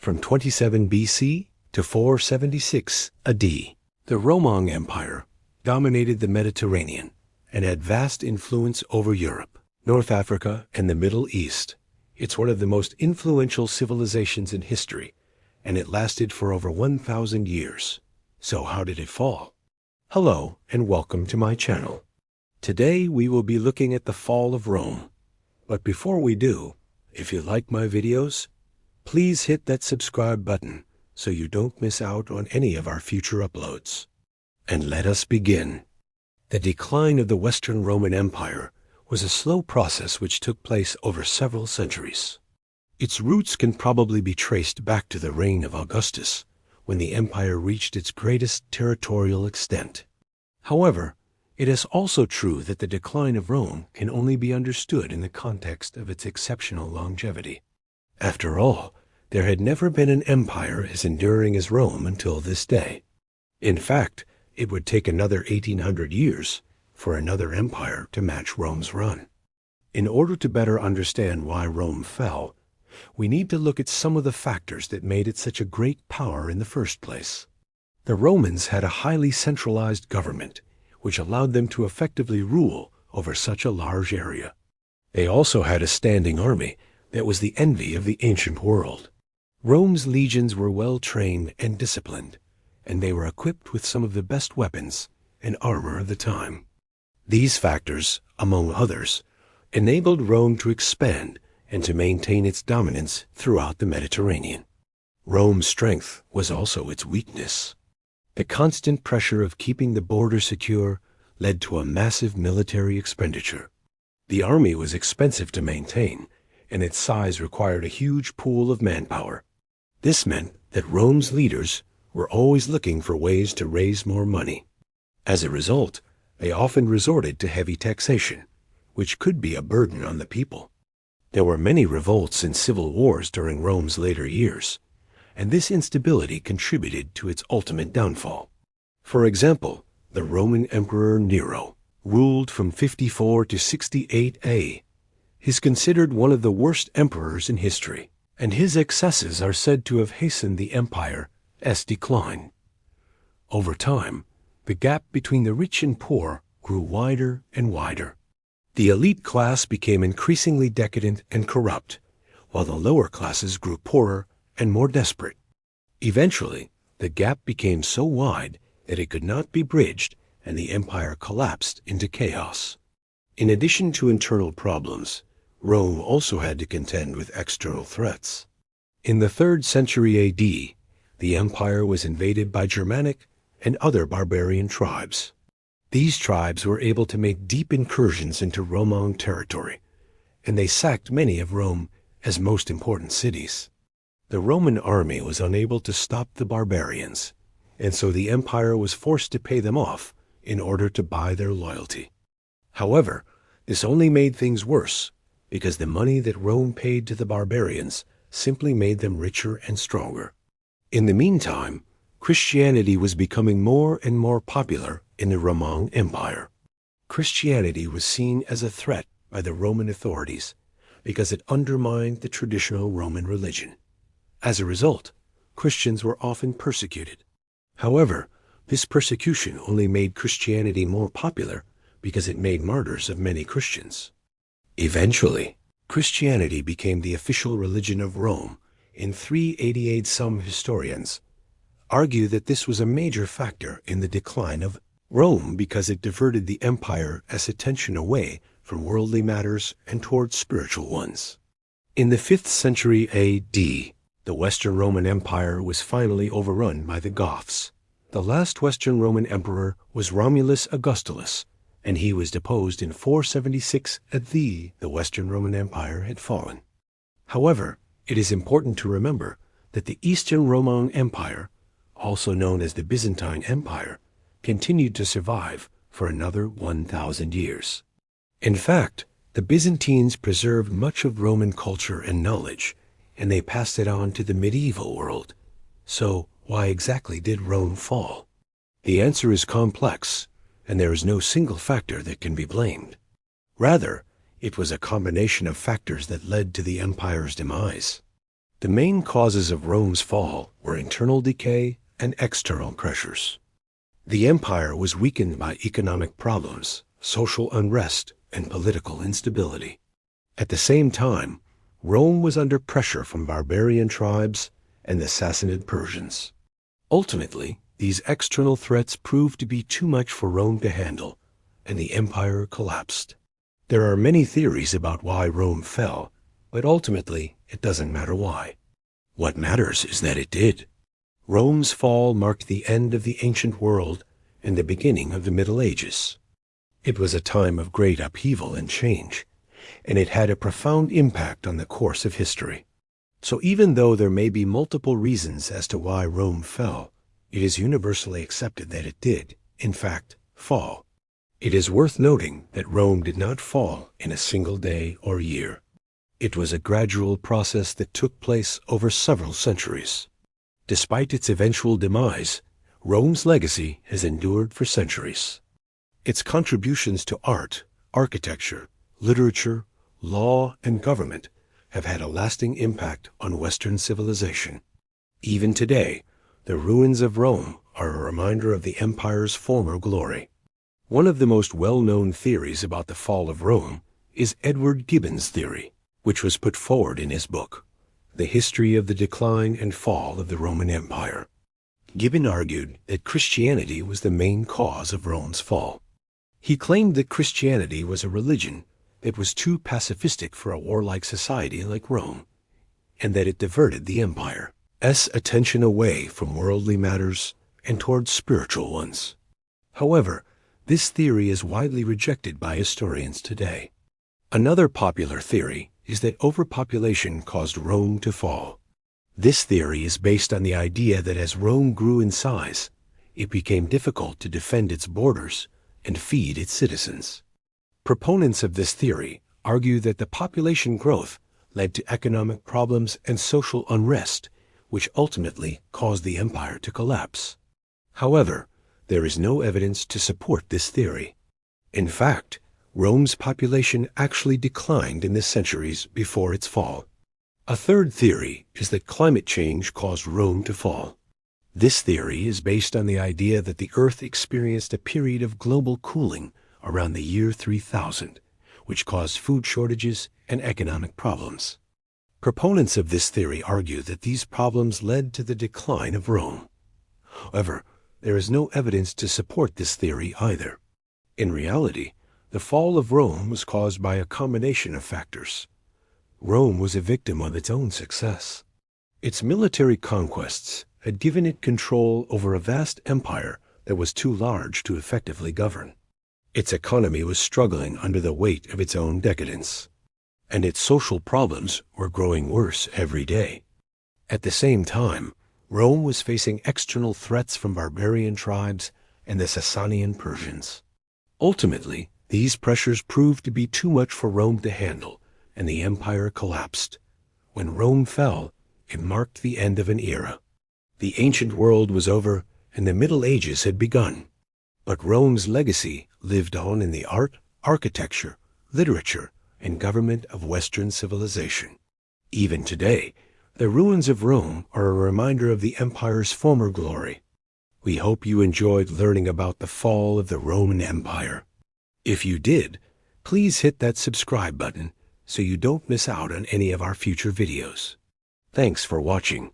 from 27 BC to 476 AD. The Roman Empire dominated the Mediterranean and had vast influence over Europe, North Africa, and the Middle East. It's one of the most influential civilizations in history, and it lasted for over 1,000 years. So how did it fall? Hello, and welcome to my channel. Today we will be looking at the fall of Rome. But before we do, if you like my videos, please hit that subscribe button so you don't miss out on any of our future uploads. And let us begin. The decline of the Western Roman Empire was a slow process which took place over several centuries. Its roots can probably be traced back to the reign of Augustus, when the empire reached its greatest territorial extent. However, it is also true that the decline of Rome can only be understood in the context of its exceptional longevity. After all, there had never been an empire as enduring as Rome until this day. In fact, it would take another 1,800 years for another empire to match Rome's run. In order to better understand why Rome fell, we need to look at some of the factors that made it such a great power in the first place. The Romans had a highly centralized government, which allowed them to effectively rule over such a large area. They also had a standing army that was the envy of the ancient world. Rome's legions were well trained and disciplined, and they were equipped with some of the best weapons and armor of the time. These factors, among others, enabled Rome to expand and to maintain its dominance throughout the Mediterranean. Rome's strength was also its weakness. The constant pressure of keeping the border secure led to a massive military expenditure. The army was expensive to maintain, and its size required a huge pool of manpower. This meant that Rome's leaders were always looking for ways to raise more money. As a result, they often resorted to heavy taxation, which could be a burden on the people. There were many revolts and civil wars during Rome's later years, and this instability contributed to its ultimate downfall. For example, the Roman Emperor Nero ruled from 54 to 68 A. He's considered one of the worst emperors in history, and his excesses are said to have hastened the empire's decline. Over time, the gap between the rich and poor grew wider and wider. The elite class became increasingly decadent and corrupt, while the lower classes grew poorer and more desperate. Eventually, the gap became so wide that it could not be bridged, and the empire collapsed into chaos. In addition to internal problems, Rome also had to contend with external threats. In the 3rd century AD, the empire was invaded by Germanic and other barbarian tribes. These tribes were able to make deep incursions into Roman territory, and they sacked many of Rome's most important cities. The Roman army was unable to stop the barbarians, and so the empire was forced to pay them off in order to buy their loyalty. However, this only made things worse, because the money that Rome paid to the barbarians simply made them richer and stronger. In the meantime, Christianity was becoming more and more popular in the Roman Empire. Christianity was seen as a threat by the Roman authorities because it undermined the traditional Roman religion. As a result, Christians were often persecuted. However, this persecution only made Christianity more popular because it made martyrs of many Christians. Eventually, Christianity became the official religion of Rome in 388. Some historians argue that this was a major factor in the decline of Rome because it diverted the empire's attention away from worldly matters and towards spiritual ones. In the 5th century AD, the Western Roman Empire was finally overrun by the Goths. The last Western Roman emperor was Romulus Augustulus, and he was deposed in 476 AD. The Western Roman Empire had fallen. However, it is important to remember that the Eastern Roman Empire, also known as the Byzantine Empire, continued to survive for another 1,000 years. In fact, the Byzantines preserved much of Roman culture and knowledge, and they passed it on to the medieval world. So, why exactly did Rome fall? The answer is complex, and there is no single factor that can be blamed. Rather, it was a combination of factors that led to the empire's demise. The main causes of Rome's fall were internal decay and external pressures. The empire was weakened by economic problems, social unrest, and political instability. At the same time, Rome was under pressure from barbarian tribes and the Sassanid Persians. Ultimately, these external threats proved to be too much for Rome to handle, and the empire collapsed. There are many theories about why Rome fell, but ultimately it doesn't matter why. What matters is that it did. Rome's fall marked the end of the ancient world and the beginning of the Middle Ages. It was a time of great upheaval and change, and it had a profound impact on the course of history. So even though there may be multiple reasons as to why Rome fell, it is universally accepted that it did, in fact, fall. It is worth noting that Rome did not fall in a single day or year. It was a gradual process that took place over several centuries. Despite its eventual demise, Rome's legacy has endured for centuries. Its contributions to art, architecture, literature, law, and government have had a lasting impact on Western civilization. Even today, the ruins of Rome are a reminder of the empire's former glory. One of the most well-known theories about the fall of Rome is Edward Gibbon's theory, which was put forward in his book, The History of the Decline and Fall of the Roman Empire. Gibbon argued that Christianity was the main cause of Rome's fall. He claimed that Christianity was a religion that was too pacifistic for a warlike society like Rome, and that it diverted the empire's attention away from worldly matters and towards spiritual ones. However, this theory is widely rejected by historians today. Another popular theory is that overpopulation caused Rome to fall. This theory is based on the idea that as Rome grew in size, it became difficult to defend its borders and feed its citizens. Proponents of this theory argue that the population growth led to economic problems and social unrest, which ultimately caused the empire to collapse. However, there is no evidence to support this theory. In fact, Rome's population actually declined in the centuries before its fall. A third theory is that climate change caused Rome to fall. This theory is based on the idea that the Earth experienced a period of global cooling around the year 3000, which caused food shortages and economic problems. Proponents of this theory argue that these problems led to the decline of Rome. However, there is no evidence to support this theory either. In reality, the fall of Rome was caused by a combination of factors. Rome was a victim of its own success. Its military conquests had given it control over a vast empire that was too large to effectively govern. Its economy was struggling under the weight of its own decadence, and its social problems were growing worse every day. At the same time, Rome was facing external threats from barbarian tribes and the Sasanian Persians. Ultimately, these pressures proved to be too much for Rome to handle, and the empire collapsed. When Rome fell, it marked the end of an era. The ancient world was over, and the Middle Ages had begun. But Rome's legacy lived on in the art, architecture, literature, and government of Western civilization. Even today, the ruins of Rome are a reminder of the empire's former glory. We hope you enjoyed learning about the fall of the Roman Empire. If you did, please hit that subscribe button so you don't miss out on any of our future videos. Thanks for watching.